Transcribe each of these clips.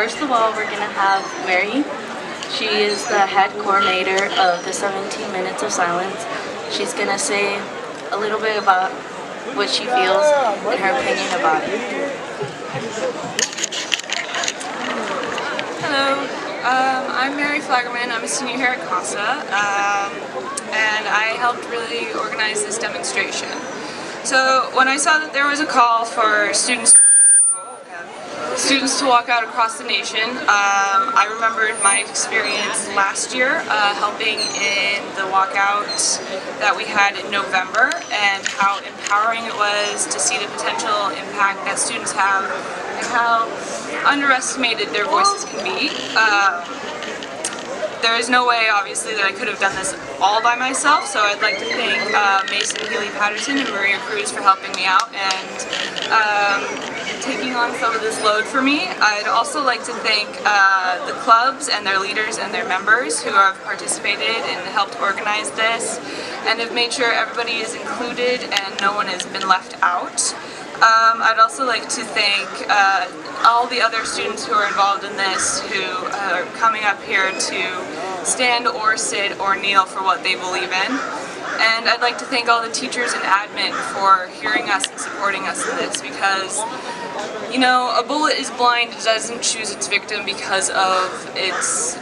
first of all, we're going to have Mary. She is the head coordinator of the 17 Minutes of Silence. She's going to say a little bit about what she feels and her opinion about it. Hello, I'm Mary Flaggerman. I'm a senior here at Casa, and I helped really organize this demonstration. So when I saw that there was a call for students to walk out across the nation, I remembered my experience last year helping in the walkout that we had in November, and how empowering it was to see the potential impact that students have and how underestimated their voices can be. There is no way, obviously, that I could have done this all by myself, so I'd like to thank Mason Healy-Patterson and Maria Cruz for helping me out and taking on some of this load for me. I'd also like to thank the clubs and their leaders and their members who have participated and helped organize this and have made sure everybody is included and no one has been left out. I'd also like to thank all the other students who are involved in this, who are coming up here to stand or sit or kneel for what they believe in. And I'd like to thank all the teachers and admin for hearing us and supporting us in this, because, you know, a bullet is blind. It doesn't choose its victim because of its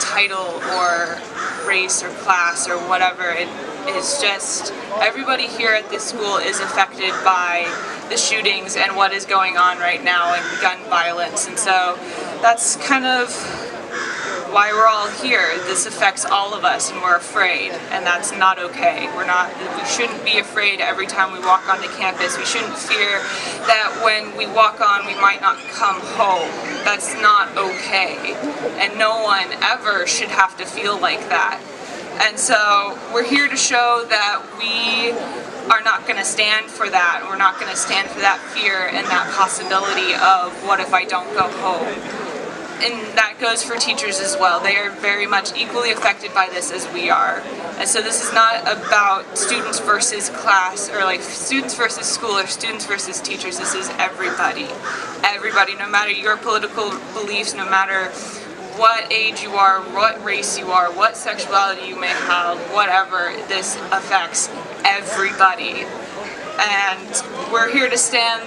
title or race or class or whatever. It is just, everybody here at this school is affected by the shootings and what is going on right now in gun violence, and so that's kind of why we're all here. This affects all of us and we're afraid, and that's not okay. We shouldn't be afraid every time we walk onto campus. We shouldn't fear that when we walk on we might not come home. That's not okay, and no one ever should have to feel like that. And so we're here to show that we are not going to stand for that. We're not going to stand for that fear and that possibility of what if I don't go home. And that goes for teachers as well. They are very much equally affected by this as we are. And so this is not about students versus class, or like students versus school, or students versus teachers. This is everybody. Everybody, no matter your political beliefs, no matter what age you are, what race you are, what sexuality you may have, whatever, this affects everybody. And we're here to stand,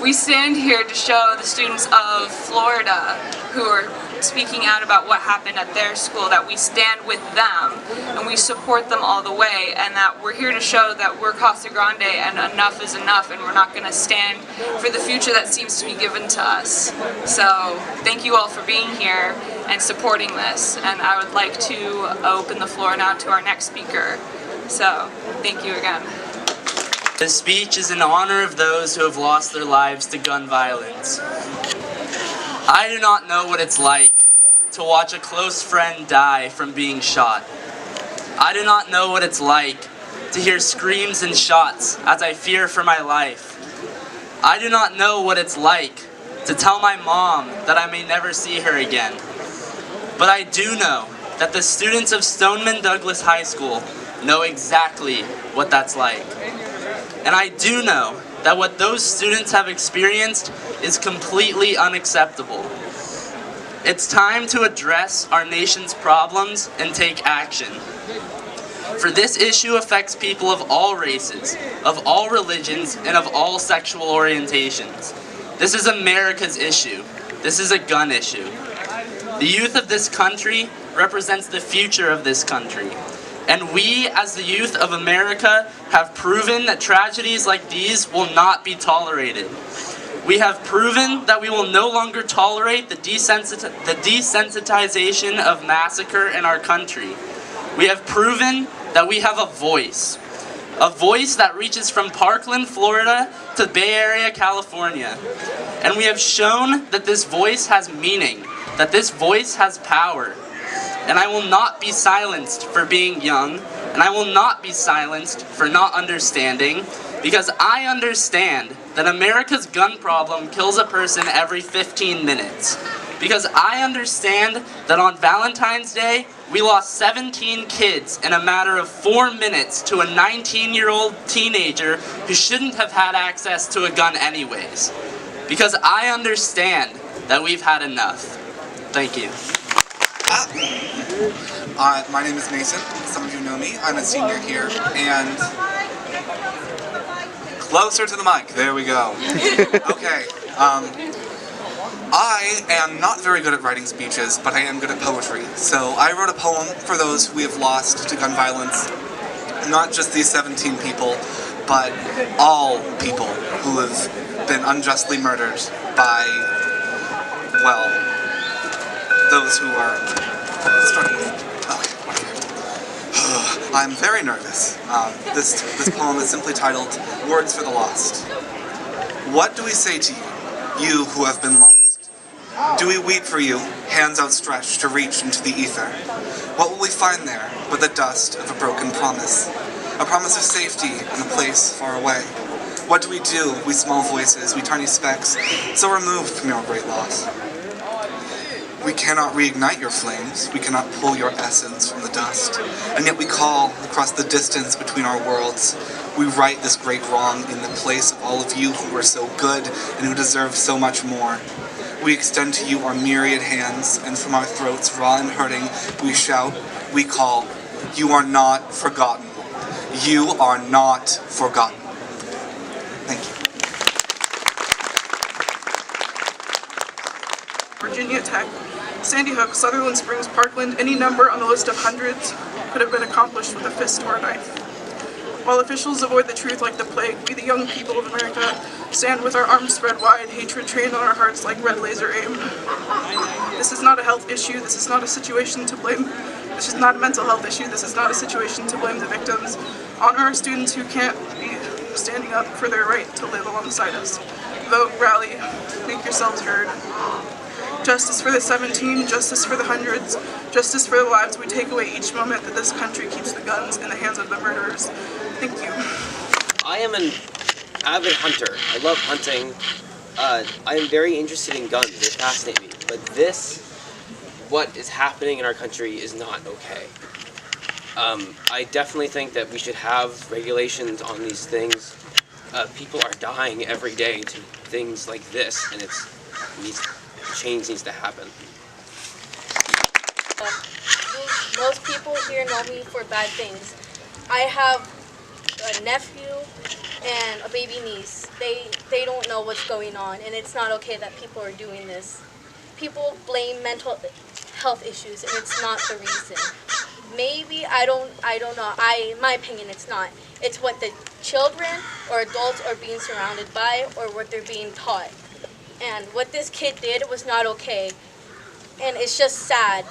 we stand here to show the students of Florida who are speaking out about what happened at their school that we stand with them and we support them all the way, and that we're here to show that we're Casa Grande and enough is enough, and we're not going to stand for the future that seems to be given to us. So thank you all for being here and supporting this, and I would like to open the floor now to our next speaker. So thank you again. This speech is in honor of those who have lost their lives to gun violence. I do not know what it's like to watch a close friend die from being shot. I do not know what it's like to hear screams and shots as I fear for my life. I do not know what it's like to tell my mom that I may never see her again. But I do know that the students of Stoneman Douglas High School know exactly what that's like. And I do know that what those students have experienced is completely unacceptable. It's time to address our nation's problems and take action. For this issue affects people of all races, of all religions, and of all sexual orientations. This is America's issue. This is a gun issue. The youth of this country represents the future of this country. And we, as the youth of America, have proven that tragedies like these will not be tolerated. We have proven that we will no longer tolerate the desensitization of massacre in our country. We have proven that we have a voice that reaches from Parkland, Florida to Bay Area, California. And we have shown that this voice has meaning, that this voice has power. And I will not be silenced for being young, and I will not be silenced for not understanding, because I understand that America's gun problem kills a person every 15 minutes. Because I understand that on Valentine's Day, we lost 17 kids in a matter of 4 minutes to a 19-year-old teenager who shouldn't have had access to a gun anyways. Because I understand that we've had enough. Thank you. My name is Mason. Some of you know me. I'm a senior here, and closer to the mic. There we go. Okay. I am not very good at writing speeches, but I am good at poetry. So I wrote a poem for those we have lost to gun violence. Not just these 17 people, but all people who have been unjustly murdered by, well, those who are struggling with. Okay, whatever. I'm very nervous. This poem is simply titled Words for the Lost. What do we say to you, you who have been lost? Do we weep for you, hands outstretched to reach into the ether? What will we find there but the dust of a broken promise? A promise of safety in a place far away. What do, we small voices, we tiny specks, so removed from your great loss? We cannot reignite your flames, we cannot pull your essence from the dust, and yet we call across the distance between our worlds. We right this great wrong in the place of all of you who are so good and who deserve so much more. We extend to you our myriad hands, and from our throats, raw and hurting, we shout, we call, you are not forgotten. You are not forgotten. Thank you. Virginia Tech, Sandy Hook, Sutherland Springs, Parkland, any number on the list of hundreds could have been accomplished with a fist or a knife. While officials avoid the truth like the plague, we the young people of America stand with our arms spread wide, hatred trained on our hearts like red laser aim. This is not a health issue, this is not a situation to blame. This is not a mental health issue, this is not a situation to blame the victims. Honor our students who can't be standing up for their right to live alongside us. Vote, rally, make yourselves heard. Justice for the 17, justice for the hundreds, justice for the lives we take away each moment that this country keeps the guns in the hands of the murderers. Thank you. I am an avid hunter. I love hunting. I am very interested in guns. They fascinate me. But what is happening in our country is not okay. I definitely think that we should have regulations on these things. People are dying every day to things like this, and change needs to happen. Most people here know me for bad things. I have a nephew and a baby niece. They don't know what's going on, and it's not okay that people are doing this. People blame mental health issues, and it's not the reason. Maybe, I don't know. In my opinion, it's not. It's what the children or adults are being surrounded by or what they're being taught. And what this kid did was not okay. And it's just sad.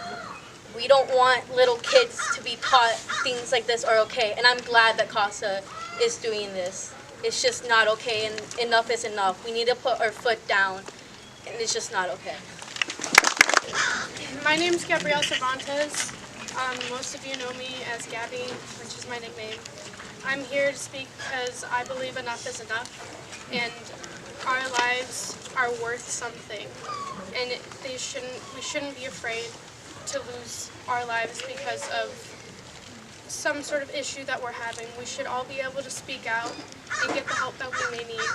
We don't want little kids to be taught things like this are okay. And I'm glad that Casa is doing this. It's just not okay, and enough is enough. We need to put our foot down, and it's just not okay. My name is Gabrielle Cervantes. Most of you know me as Gabby, which is my nickname. I'm here to speak because I believe enough is enough, and our lives are worth something, and we shouldn't be afraid to lose our lives because of some sort of issue that we're having. We should all be able to speak out and get the help that we may need.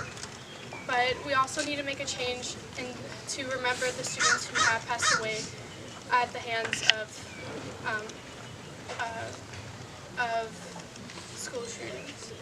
But we also need to make a change and to remember the students who have passed away at the hands of school shootings.